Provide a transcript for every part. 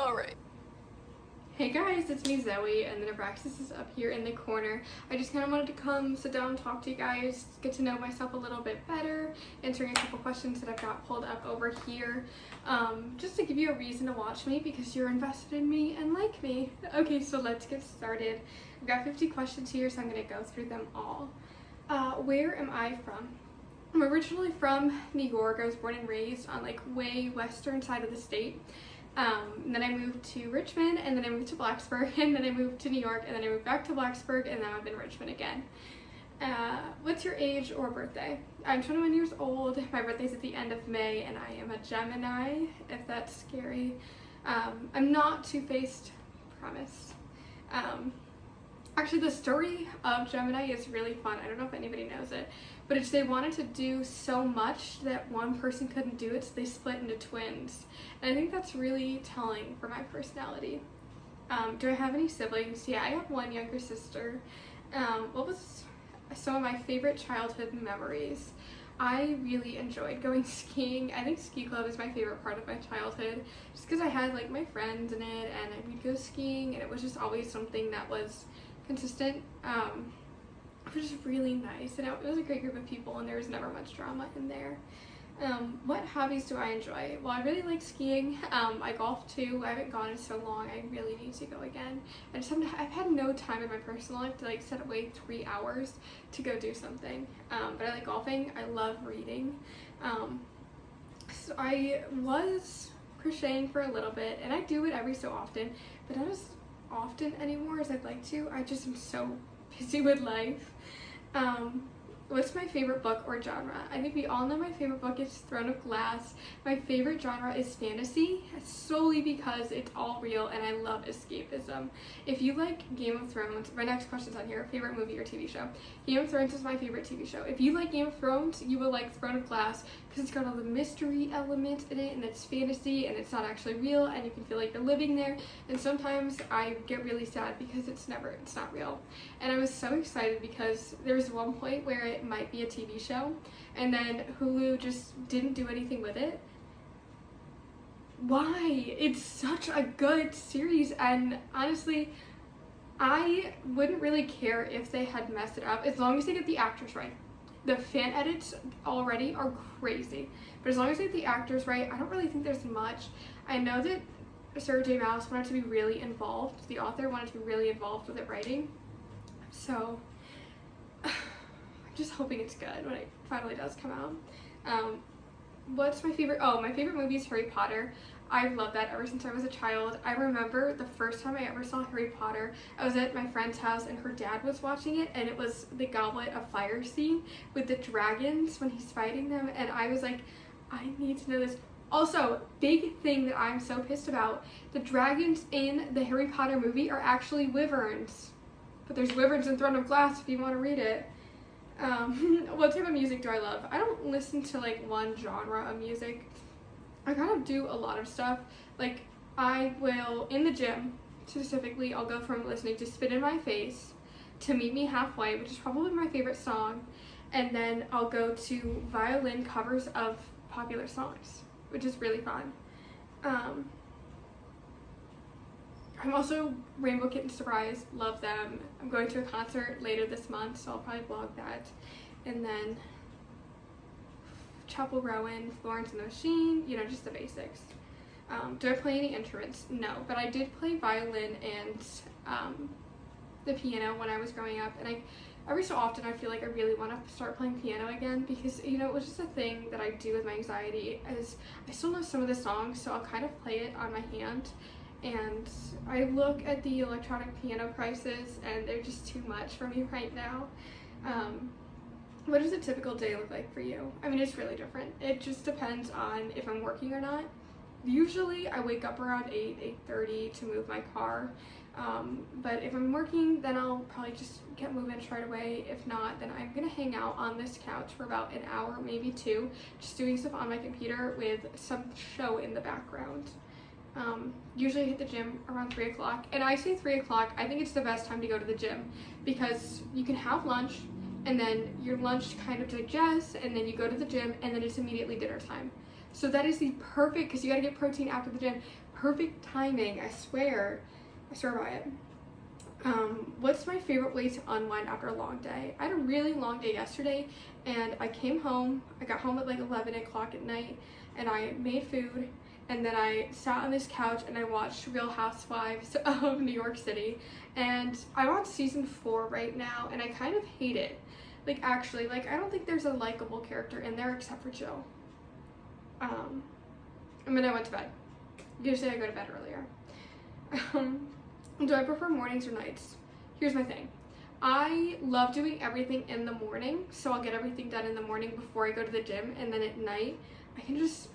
Alright. Hey guys, it's me Zoe, and then Abraxas is up here in the corner. I just kind of wanted to come sit down and talk to you guys, get to know myself a little bit better, answering a couple questions that I've got pulled up over here, just to give you a reason to watch me because you're invested in me and like me. Okay, so let's get started. I've got 50 questions here, so I'm going to go through them all. Where am I from? I'm originally from New York. I was born and raised on like way western side of the state. And then I moved to Richmond, and then I moved to Blacksburg, and then I moved to New York, and then I moved back to Blacksburg, and now I'm in Richmond again. What's your age or birthday? I'm 21 years old. My birthday's at the end of May, and I am a Gemini, if that's scary. I'm not two-faced, promise. Actually, the story of Gemini is really fun. I don't know if anybody knows it, but it's they wanted to do so much that one person couldn't do it, so they split into twins. And I think that's really telling for my personality. Do I have any siblings? Yeah, I have one younger sister. What was some of my favorite childhood memories? I really enjoyed going skiing. I think ski club is my favorite part of my childhood, just because I had like my friends in it, and we'd go skiing, and it was just always something that was consistent. It was just really nice, and it was a great group of people, and there was never much drama in there. What hobbies do I enjoy? Well, I really like skiing. I golf too. I haven't gone in so long. I really need to go again. I've had no time in my personal life to like set away 3 hours to go do something. But I like golfing. I love reading. So I was crocheting for a little bit, and I do it every so often, but not as often anymore as I'd like to. I just am so busy with life. What's my favorite book or genre? I think we all know my favorite book is Throne of Glass. My favorite genre is fantasy, solely because it's all real and I love escapism. If you like Game of Thrones, my next question's on here, favorite movie or TV show. Game of Thrones is my favorite TV show. If you like Game of Thrones, you will like Throne of Glass because it's got all the mystery elements in it, and it's fantasy and it's not actually real, and you can feel like you're living there. And sometimes I get really sad because it's not real. And I was so excited because there was one point where it might be a TV show, and then Hulu just didn't do anything with it. Why? It's such a good series, and honestly, I wouldn't really care if they had messed it up as long as they get the actors right. The fan edits already are crazy, but as long as they get the actors right, I don't really think there's much. I know that Sarah J. Maas wanted to be really involved, the author wanted to be really involved with it writing, so I'm just hoping it's good when it finally does come out. What's my favorite? Oh, my favorite movie is Harry Potter. I've loved that ever since I was a child. I remember the first time I ever saw Harry Potter, I was at my friend's house and her dad was watching it, and it was the Goblet of Fire scene with the dragons when he's fighting them, and I was like, I need to know this. Also, big thing that I'm so pissed about, the dragons in the Harry Potter movie are actually wyverns. But there's wyverns in Throne of Glass if you want to read it. What type of music do I love? I don't listen to like one genre of music. I kind of do a lot of stuff. Like, I will, in the gym specifically, I'll go from listening to Spit in My Face to Meet Me Halfway, which is probably my favorite song, and then I'll go to violin covers of popular songs, which is really fun. I'm also Rainbow Kitten Surprise, love them. I'm going to a concert later this month, so I'll probably vlog that. And then Chapel Rowan, Florence and the Machine, you know, just the basics. Do I play any instruments? No, but I did play violin and the piano when I was growing up, and every so often I feel like I really want to start playing piano again because, you know, it was just a thing that I do with my anxiety, as I still know some of the songs, so I'll kind of play it on my hand. And I look at the electronic piano prices and they're just too much for me right now. What does a typical day look like for you? I mean, it's really different. It just depends on if I'm working or not. Usually I wake up around 8:30 to move my car. But if I'm working, then I'll probably just get moving right away. If not, then I'm gonna hang out on this couch for about an hour, maybe 2, just doing stuff on my computer with some show in the background. Usually I hit the gym around 3 o'clock, and I say 3 o'clock, I think it's the best time to go to the gym because you can have lunch, and then your lunch kind of digests, and then you go to the gym, and then it's immediately dinner time. So that is the perfect, because you got to get protein after the gym, perfect timing, I swear by it. What's my favorite way to unwind after a long day? I had a really long day yesterday, and I got home at like 11 o'clock at night, and I made food, and then I sat on this couch and I watched Real Housewives of New York City, and I'm on season 4 right now, and I kind of hate it. Like, actually, like, I don't think there's a likable character in there except for Jill. And then I went to bed. Usually I go to bed earlier. Do I prefer mornings or nights? Here's my thing. I love doing everything in the morning, so I'll get everything done in the morning before I go to the gym, and then at night I can just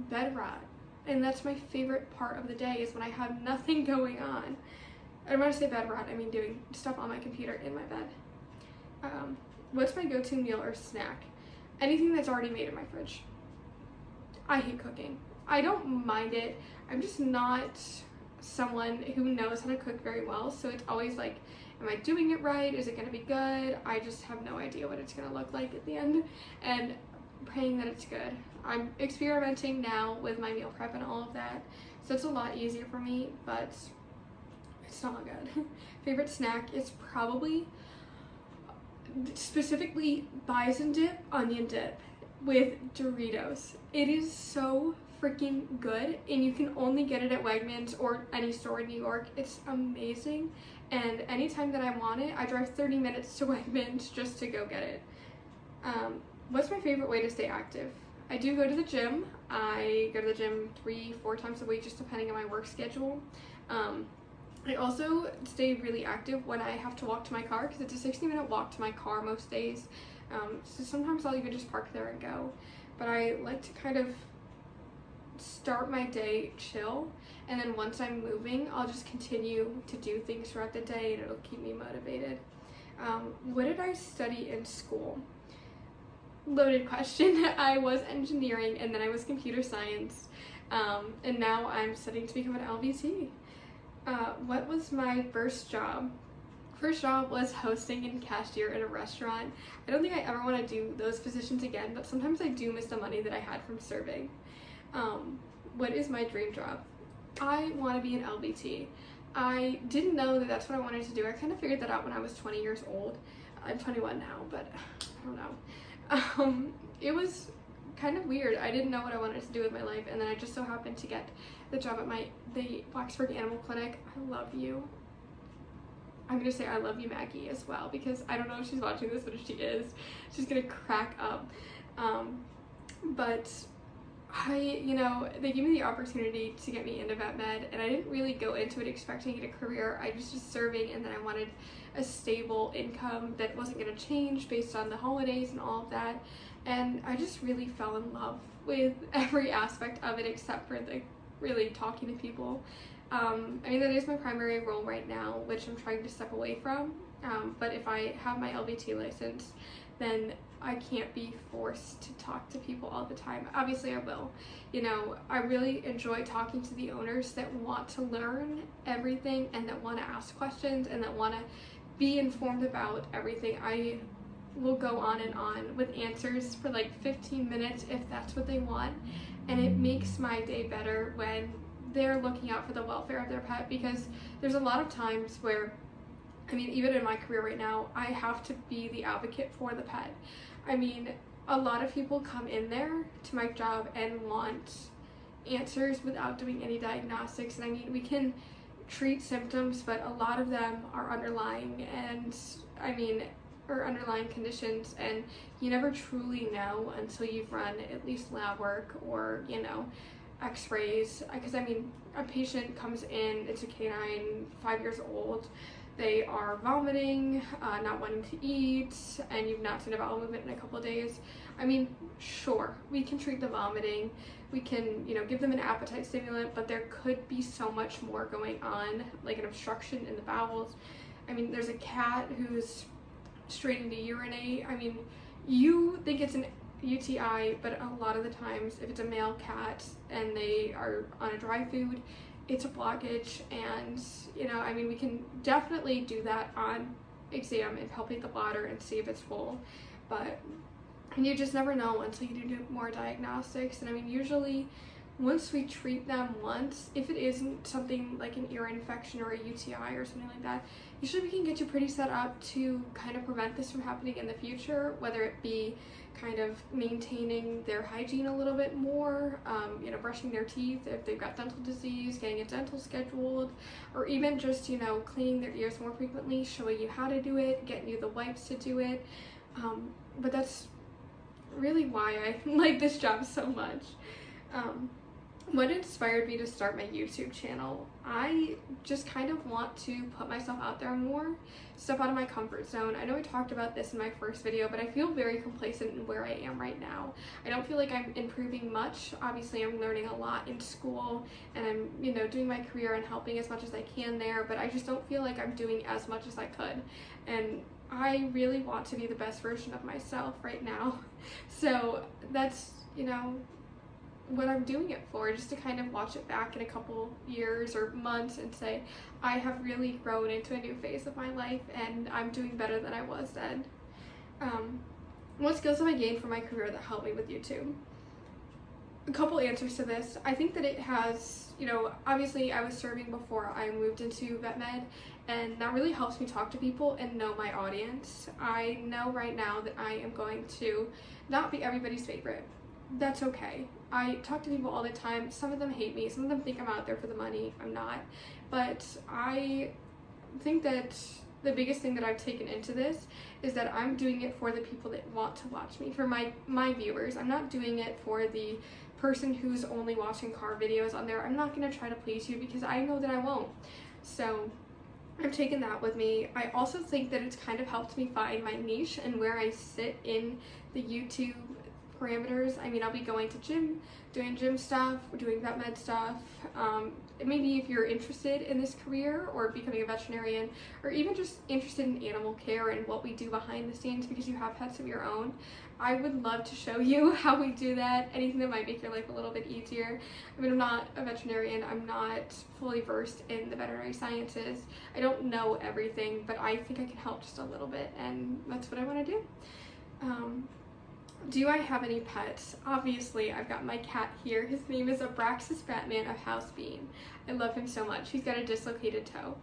bed rot. And that's my favorite part of the day, is when I have nothing going on. And when I say bed rot, I mean doing stuff on my computer in my bed. What's my go-to meal or snack? Anything that's already made in my fridge. I hate cooking. I don't mind it. I'm just not someone who knows how to cook very well, so it's always like, am I doing it right? Is it going to be good? I just have no idea what it's going to look like at the end, and praying that it's good. I'm experimenting now with my meal prep and all of that, so it's a lot easier for me, but it's not good. Favorite snack is probably specifically bison dip, onion dip with Doritos. It is so freaking good, and you can only get it at Wegmans or any store in New York. It's amazing, and anytime that I want it, I drive 30 minutes to Wegmans just to go get it. What's my favorite way to stay active? I do go to the gym. I go to the gym 3-4 times a week, just depending on my work schedule. I also stay really active when I have to walk to my car, because it's a 60-minute walk to my car most days. So sometimes I'll even just park there and go. But I like to kind of start my day chill, and then once I'm moving, I'll just continue to do things throughout the day, and it'll keep me motivated. What did I study in school? Loaded question. I was engineering, and then I was computer science, and now I'm studying to become an LVT. What was my first job? First job was hosting and cashier in a restaurant. I don't think I ever want to do those positions again, but sometimes I do miss the money that I had from serving. What is my dream job? I want to be an LVT. I didn't know that that's what I wanted to do. I kind of figured that out when I was 20 years old. I'm 21 now, but I don't know. It was kind of weird. I didn't know what I wanted to do with my life, and then I just so happened to get the job at the Blacksburg Animal Clinic. I love you. I'm gonna say I love you, Maggie, as well, because I don't know if she's watching this, but if she is, she's gonna crack up. But they gave me the opportunity to get me into vet med, and I didn't really go into it expecting a career. I was just serving, and then I wanted a stable income that wasn't going to change based on the holidays and all of that, and I just really fell in love with every aspect of it except for the really talking to people. That is my primary role right now, which I'm trying to step away from, but if I have my LVT license, then I can't be forced to talk to people all the time. Obviously I will. I really enjoy talking to the owners that want to learn everything, and that want to ask questions, and that want to be informed about everything. I will go on and on with answers for like 15 minutes if that's what they want, and it makes my day better when they're looking out for the welfare of their pet, because there's a lot of times where, even in my career right now, I have to be the advocate for the pet. A lot of people come in there to my job and want answers without doing any diagnostics, and we can treat symptoms, but a lot of them are underlying underlying conditions, and you never truly know until you've run at least lab work or x-rays, because a patient comes in, it's a canine, 5 years old, they are vomiting, not wanting to eat, and you've not seen a bowel movement in a couple of days. Sure, we can treat the vomiting, we can give them an appetite stimulant, but there could be so much more going on, like an obstruction in the bowels. There's a cat who's straining to urinate. You think it's an UTI, but a lot of the times, if it's a male cat and they are on a dry food, it's a blockage, and we can definitely do that on exam and palpate the bladder and see if it's full, but you just never know until you do more diagnostics. And usually once we treat them once, if it isn't something like an ear infection or a UTI or something like that, usually we can get you pretty set up to kind of prevent this from happening in the future, whether it be kind of maintaining their hygiene a little bit more, brushing their teeth if they've got dental disease, getting a dental scheduled, or even just, cleaning their ears more frequently, showing you how to do it, getting you the wipes to do it. But that's really why I like this job so much. What inspired me to start my YouTube channel? I just kind of want to put myself out there more, step out of my comfort zone. I know I talked about this in my first video, but I feel very complacent in where I am right now. I don't feel like I'm improving much. Obviously, I'm learning a lot in school, and I'm, doing my career and helping as much as I can there, but I just don't feel like I'm doing as much as I could. And I really want to be the best version of myself right now. So that's, what I'm doing it for, just to kind of watch it back in a couple years or months and say, I have really grown into a new phase of my life and I'm doing better than I was then. What skills have I gained from my career that helped me with YouTube? A couple answers to this. I think that it has, obviously I was serving before I moved into vet med, and that really helps me talk to people and know my audience. I know right now that I am going to not be everybody's favorite. That's okay. I talk to people all the time. Some of them hate me. Some of them think I'm out there for the money. I'm not. But I think that the biggest thing that I've taken into this is that I'm doing it for the people that want to watch me, for my viewers. I'm not doing it for the person who's only watching car videos on there. I'm not going to try to please you because I know that I won't. So I've taken that with me. I also think that it's kind of helped me find my niche and where I sit in the YouTube parameters. I mean, I'll be going to gym, doing gym stuff, doing vet med stuff. Maybe if you're interested in this career or becoming a veterinarian, or even just interested in animal care and what we do behind the scenes because you have pets of your own, I would love to show you how we do that, anything that might make your life a little bit easier. I mean, I'm not a veterinarian, I'm not fully versed in the veterinary sciences. I don't know everything, but I think I can help just a little bit, and that's what I want to do. Do I have any pets? Obviously, I've got my cat here. His name is Abraxas Batman of House Bean. I love him so much. He's got a dislocated toe.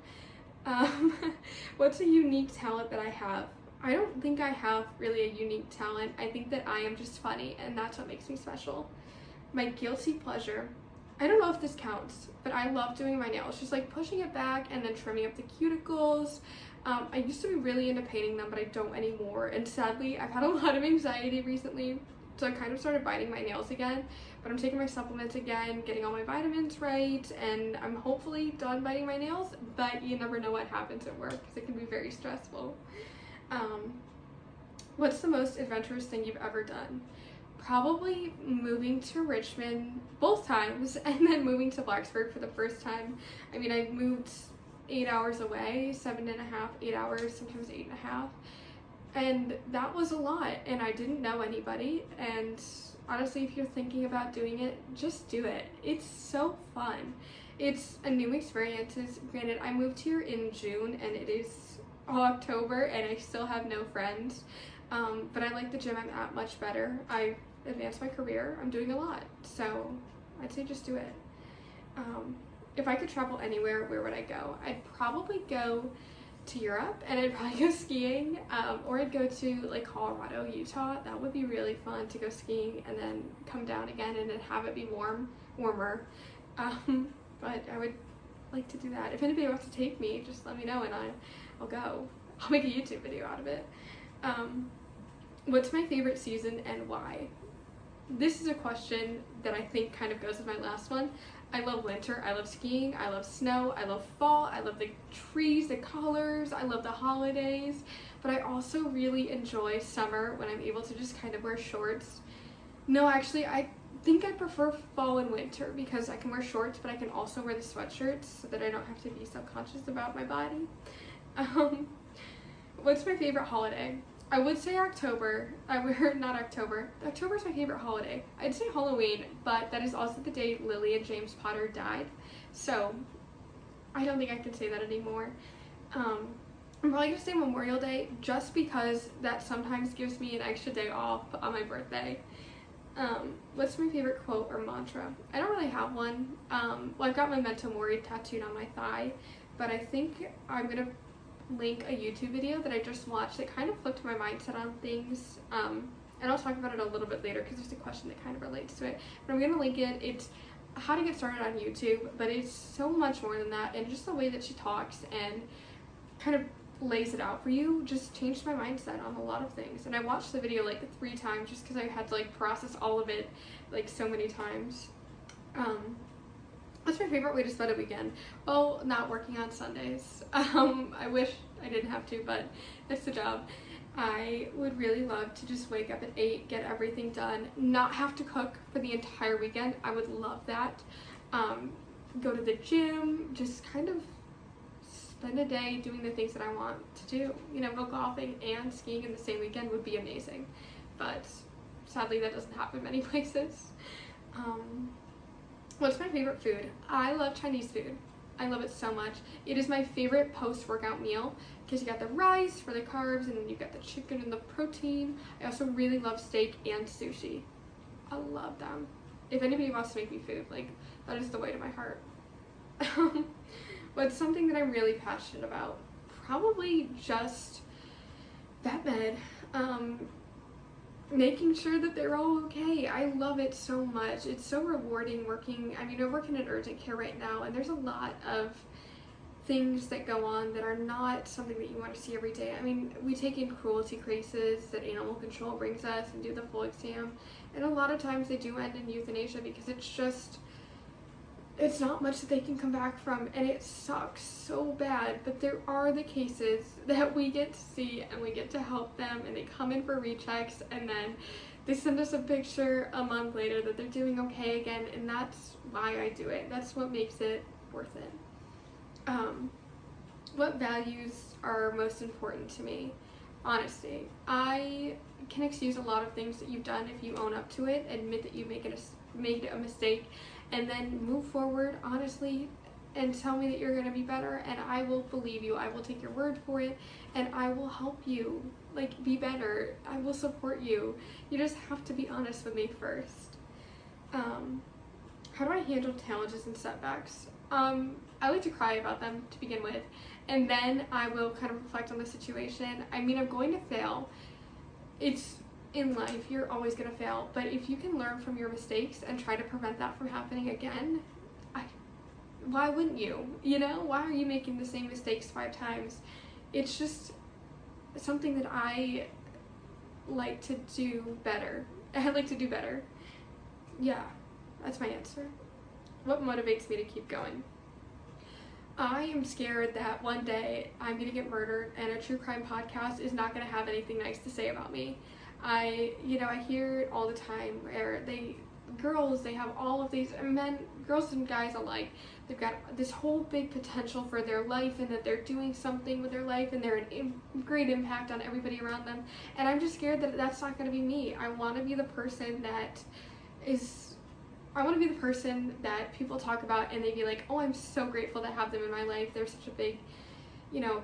What's a unique talent that I have? I don't think I have really a unique talent. I think that I am just funny, and that's what makes me special. My guilty pleasure. I don't know if this counts, but I love doing my nails. Just like pushing it back and then trimming up the cuticles. I used to be really into painting them, but I don't anymore. And sadly, I've had a lot of anxiety recently, so I kind of started biting my nails again. But I'm taking my supplements again, getting all my vitamins right, and I'm hopefully done biting my nails, but you never know what happens at work because it can be very stressful. What's the most adventurous thing you've ever done? Probably moving to Richmond both times, and then moving to Blacksburg for the first time. I mean, I moved 8 hours away, 7.5, 8 hours, sometimes 8.5. And that was a lot, and I didn't know anybody. And honestly, if you're thinking about doing it, just do it. It's so fun. It's a new experience. Granted, I moved here in June, and it is October, and I still have no friends. But I like the gym I'm at much better. I advanced my career. I'm doing a lot. So I'd say just do it. If I could travel anywhere, where would I go? I'd probably go to Europe, and I'd probably go skiing, or I'd go to like Colorado, Utah. That would be really fun to go skiing and then come down again and then have it be warmer. But I would like to do that. If anybody wants to take me, just let me know and I'll go. I'll make a YouTube video out of it. What's my favorite season and why? This is a question that I think kind of goes with my last one. I love winter, I love skiing, I love snow, I love fall, I love the trees, the colors, I love the holidays, but I also really enjoy summer when I'm able to just kind of wear shorts. No, actually, I think I prefer fall and winter because I can wear shorts, but I can also wear the sweatshirts so that I don't have to be subconscious about my body. What's my favorite holiday? I would say October. Not October. October is my favorite holiday. I'd say Halloween, but that is also the day Lily and James Potter died. So I don't think I can say that anymore. I'm probably gonna say Memorial Day just because that sometimes gives me an extra day off on my birthday. What's my favorite quote or mantra? I don't really have one. Well, I've got my Memento Mori tattooed on my thigh, but I think I'm gonna link a YouTube video that I just watched that kind of flipped my mindset on things. And I'll talk about it a little bit later because there's a question that kind of relates to it. But I'm gonna link it. It's how to get started on YouTube, but it's so much more than that, and just the way that she talks and kind of lays it out for you just changed my mindset on a lot of things. And I watched the video like 3 times just because I had to like process all of it like so many times. What's my favorite way to spend a weekend? Well, not working on Sundays. I wish I didn't have to, but it's the job. I would really love to just wake up at 8, get everything done, not have to cook for the entire weekend. I would love that. Go to the gym, just kind of spend a day doing the things that I want to do. You know, go golfing and skiing in the same weekend would be amazing. But sadly, that doesn't happen many places. What's my favorite food? I love Chinese food. I love it so much. It is my favorite post-workout meal because you got the rice for the carbs and then you got the chicken and the protein. I also really love steak and sushi. I love them. If anybody wants to make me food, like, that is the way to my heart. What's something that I'm really passionate about? Probably just vet med. Making sure that they're all okay. I love it so much. It's so rewarding working. I mean, I work in an urgent care right now, and there's a lot of things that go on that are not something that you want to see every day. I mean, we take in cruelty cases that animal control brings us and do the full exam, and a lot of times they do end in euthanasia because it's not much that they can come back from, and it sucks so bad. But there are the cases that we get to see and we get to help them, and they come in for rechecks and then they send us a picture a month later that they're doing okay again, and that's why I do it. That's what makes it worth it. What values are most important to me? Honesty. I can excuse a lot of things that you've done if you own up to it, admit that you made a mistake, and then move forward honestly and tell me that you're going to be better, and I will believe you. I will take your word for it, and I will help you like be better. I will support you. You just have to be honest with me first. How do I handle challenges and setbacks? I like to cry about them to begin with, and then I will kind of reflect on the situation. I mean, I'm going to fail. It's in life, you're always going to fail, but if you can learn from your mistakes and try to prevent that from happening again, why wouldn't you? You know, why are you making the same mistakes 5 times? It's just something that I like to do better. I like to do better. Yeah, that's my answer. What motivates me to keep going? I am scared that one day I'm going to get murdered and a true crime podcast is not going to have anything nice to say about me. I hear it all the time where girls have all of these, girls and guys alike, they've got this whole big potential for their life and that they're doing something with their life and they're a great impact on everybody around them. And I'm just scared that that's not going to be me. I want to be the person that people talk about and they be like, oh, I'm so grateful to have them in my life. They're such a big,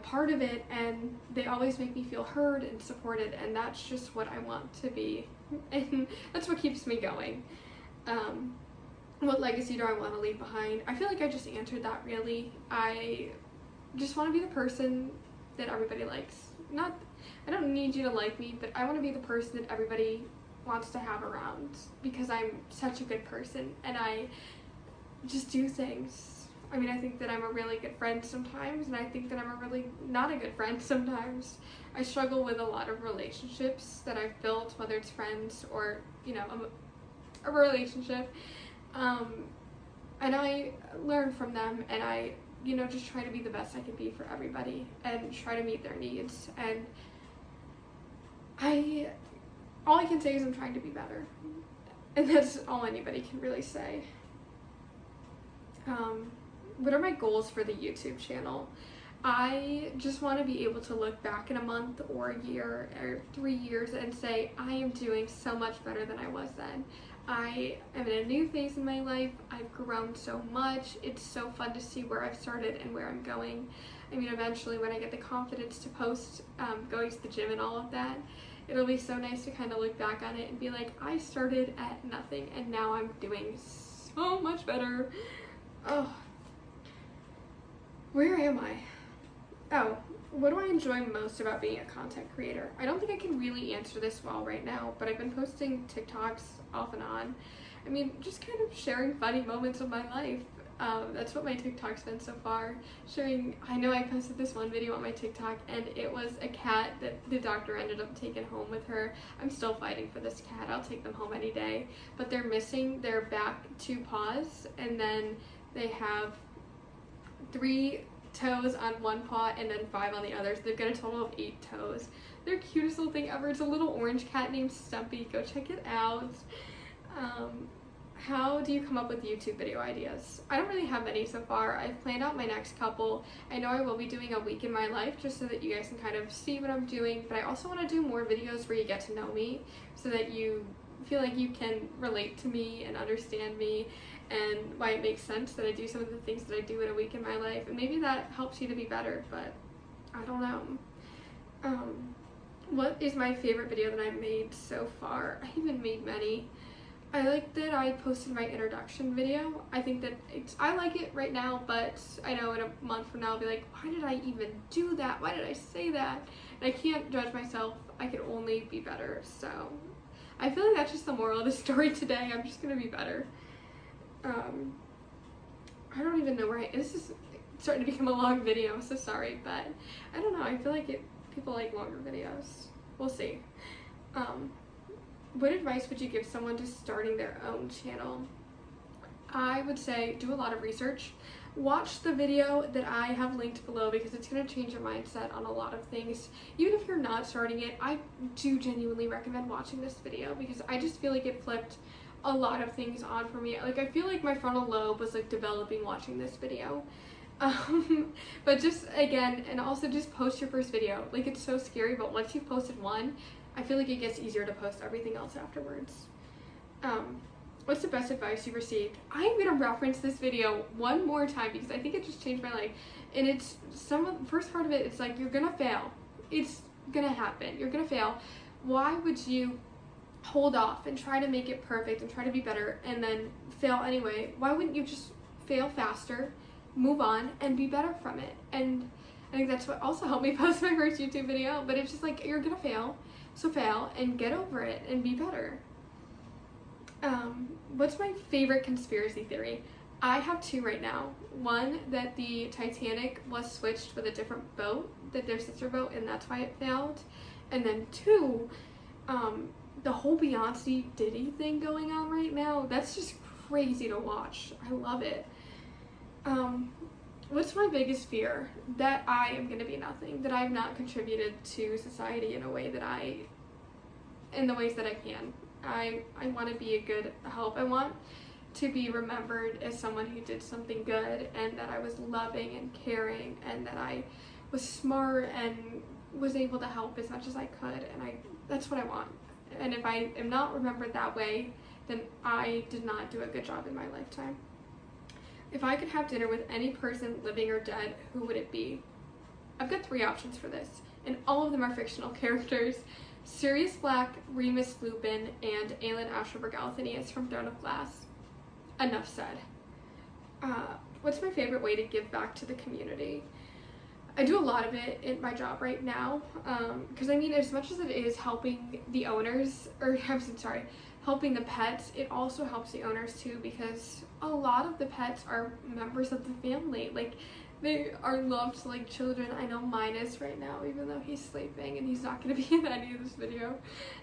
part of it, and they always make me feel heard and supported, and that's just what I want to be, and that's what keeps me going. What legacy do I want to leave behind? I feel like I just answered that really. I just want to be the person that everybody likes. I don't need you to like me, but I want to be the person that everybody wants to have around because I'm such a good person and I just do things. I mean, I think that I'm a really good friend sometimes, and I think that I'm a really not a good friend sometimes. I struggle with a lot of relationships that I've built, whether it's friends or, a relationship. And I learn from them, and I, just try to be the best I can be for everybody and try to meet their needs. And all I can say is I'm trying to be better. And that's all anybody can really say. What are my goals for the YouTube channel? I just want to be able to look back in a month or a year or 3 years and say, I am doing so much better than I was then. I am in a new phase in my life. I've grown so much. It's so fun to see where I've started and where I'm going. I mean, eventually when I get the confidence to post going to the gym and all of that, it'll be so nice to kind of look back on it and be like, I started at nothing and now I'm doing so much better. Oh, where am I? Oh, what do I enjoy most about being a content creator? I don't think I can really answer this well right now, but I've been posting TikToks off and on. I mean, just kind of sharing funny moments of my life. That's what my TikTok's been so far. I know I posted this one video on my TikTok and it was a cat that the doctor ended up taking home with her. I'm still fighting for this cat. I'll take them home any day. But they're missing their back 2 paws, and then they have 3 toes on 1 paw and then 5 on the other. So they've got a total of 8 toes. They're the cutest little thing ever. It's a little orange cat named Stumpy. Go check it out. How do you come up with YouTube video ideas? I don't really have any so far. I've planned out my next couple. I know I will be doing a week in my life just so that you guys can kind of see what I'm doing, but I also want to do more videos where you get to know me so that you feel like you can relate to me and understand me and why it makes sense that I do some of the things that I do in a week in my life, and maybe that helps you to be better, but I don't know. What is my favorite video that I've made so far? I haven't made many. I like that I posted my introduction video. I think that I like it right now, but I know in a month from now I'll be like, why did I even do that? Why did I say that? And I can't judge myself. I can only be better. So I feel like that's just the moral of the story today. I'm just gonna be better. I don't even know where this is starting to become a long video, so sorry, but I don't know. I feel like people like longer videos. We'll see. What advice would you give someone just starting their own channel? I would say do a lot of research. Watch the video that I have linked below because it's going to change your mindset on a lot of things. Even if you're not starting it, I do genuinely recommend watching this video because I just feel like it flipped a lot of things on for me. Like, I feel like my frontal lobe was like developing watching this video. But just again, and also just post your first video. Like, it's so scary, but once you've posted one, I feel like it gets easier to post everything else afterwards. What's the best advice you've received? I'm gonna reference this video one more time because I think it just changed my life. And it's the first part of it, it's like, you're gonna fail. It's gonna happen. You're gonna fail. Why would you hold off and try to make it perfect and try to be better and then fail anyway? Why wouldn't you just fail faster, move on, and be better from it? And I think that's what also helped me post my first YouTube video. But it's just like, you're gonna fail. So fail and get over it and be better. What's my favorite conspiracy theory? I have 2 right now. One, that the Titanic was switched with a different boat, that their sister boat, and that's why it failed. And then 2, the whole Beyonce Diddy thing going on right now, that's just crazy to watch. I love it. What's my biggest fear? That I am going to be nothing, that I've not contributed to society in the ways that I can. I want to be a good help. I want to be remembered as someone who did something good, and that I was loving and caring, and that I was smart and was able to help as much as I could, and that's what I want. And if I am not remembered that way, then I did not do a good job in my lifetime. If I could have dinner with any person, living or dead, who would it be? I've got 3 options for this, and all of them are fictional characters. Sirius Black, Remus Lupin, and Aelin Ashelberg Althanius from Throne of Glass. Enough said. What's my favorite way to give back to the community? I do a lot of it in my job right now, because I mean, as much as it is helping the owners, or I'm sorry, helping the pets, it also helps the owners too, because a lot of the pets are members of the family. Like, they are loved like children. I know mine is right now, even though he's sleeping and he's not going to be in any of this video.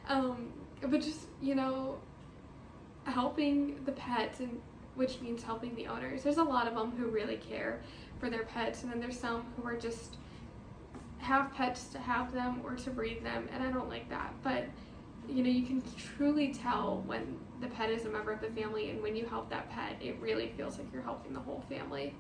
But just, you know, helping the pets, and which means helping the owners. There's a lot of them who really care for their pets, and then there's some who are just have pets to have them or to breed them, and I don't like that. But you know, you can truly tell when the pet is a member of the family, and when you help that pet, it really feels like you're helping the whole family.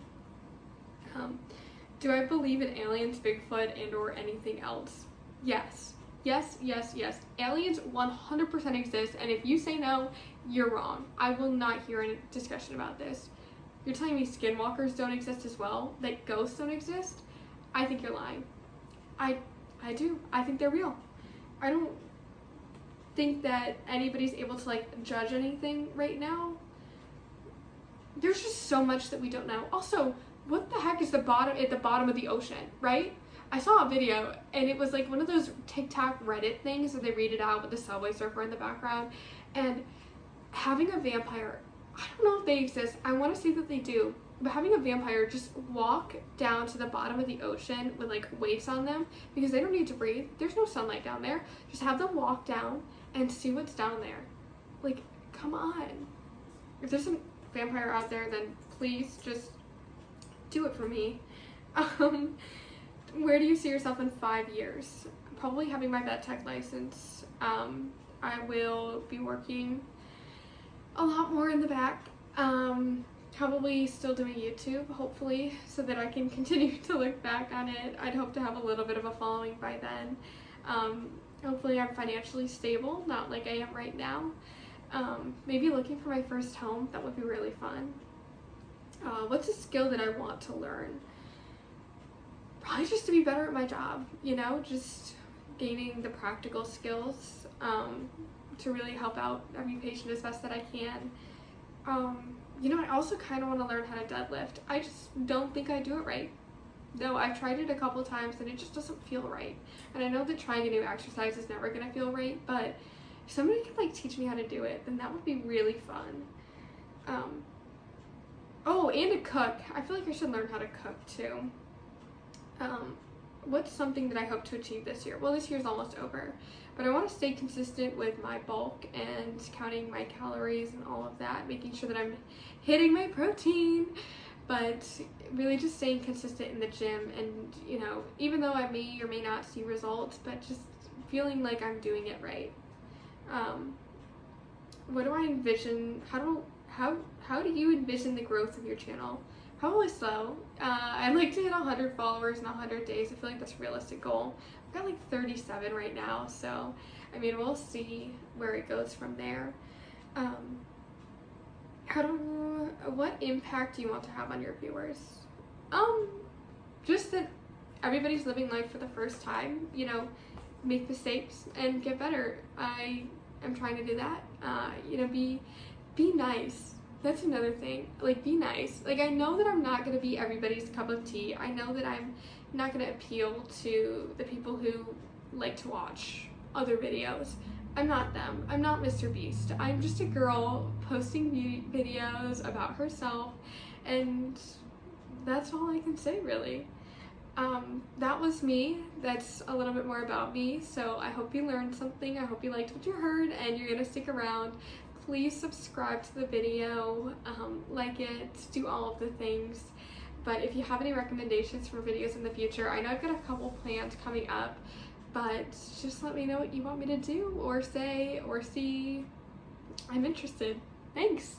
Do I believe in aliens, Bigfoot, and or anything else? Yes. Yes, yes, yes. Aliens 100% exist, and if you say no, you're wrong. I will not hear a discussion about this. You're telling me skinwalkers don't exist as well? That ghosts don't exist? I think you're lying. I do. I think they're real. think that anybody's able to like judge anything right now. There's just so much that we don't know. Also, what the heck is at the bottom of the ocean, right? I saw a video and it was like one of those TikTok Reddit things where they read it out with the Subway Surfer in the background, and having a vampire, I don't know if they exist, I want to say that they do, but having a vampire just walk down to the bottom of the ocean with like weights on them because they don't need to breathe, there's no sunlight down there, just have them walk down and see what's down there. Like, come on. If there's some vampire out there, then please just do it for me. Where do you see yourself in 5 years? Probably having my vet tech license. I will be working a lot more in the back. Probably still doing YouTube, hopefully, so that I can continue to look back on it. I'd hope to have a little bit of a following by then. Hopefully I'm financially stable, not like I am right now. Maybe looking for my first home, that would be really fun. What's a skill that I want to learn? Probably just to be better at my job, you know, just gaining the practical skills to really help out every patient as best that I can. You know, I also kind of want to learn how to deadlift. I just don't think I do it right. No, I've tried it a couple times and it just doesn't feel right. And I know that trying a new exercise is never going to feel right, but if somebody could like teach me how to do it, then that would be really fun. Oh, and to cook. I feel like I should learn how to cook too. What's something that I hope to achieve this year? Well, this year's almost over, but I want to stay consistent with my bulk and counting my calories and all of that, making sure that I'm hitting my protein, but really just staying consistent in the gym. And, you know, even though I may or may not see results, but just feeling like I'm doing it right. What do I envision? How do you envision the growth of your channel? Probably slow. I'd like to hit 100 followers in 100 days. I feel like that's a realistic goal. I've got like 37 right now, so I mean, we'll see where it goes from there. What impact do you want to have on your viewers? Just that everybody's living life for the first time, you know, make mistakes and get better. I am trying to do that. You know, be nice. That's another thing. Like, be nice. Like, I know that I'm not going to be everybody's cup of tea. I know that I'm not going to appeal to the people who like to watch other videos. I'm not them. I'm not Mr. Beast. I'm just a girl posting videos about herself, and that's all I can say, really. That was me. That's a little bit more about me, so I hope you learned something. I hope you liked what you heard, and you're gonna stick around. Please subscribe to the video, like it, do all of the things. But if you have any recommendations for videos in the future, I know I've got a couple plans coming up, but just let me know what you want me to do or say or see. I'm interested. Thanks.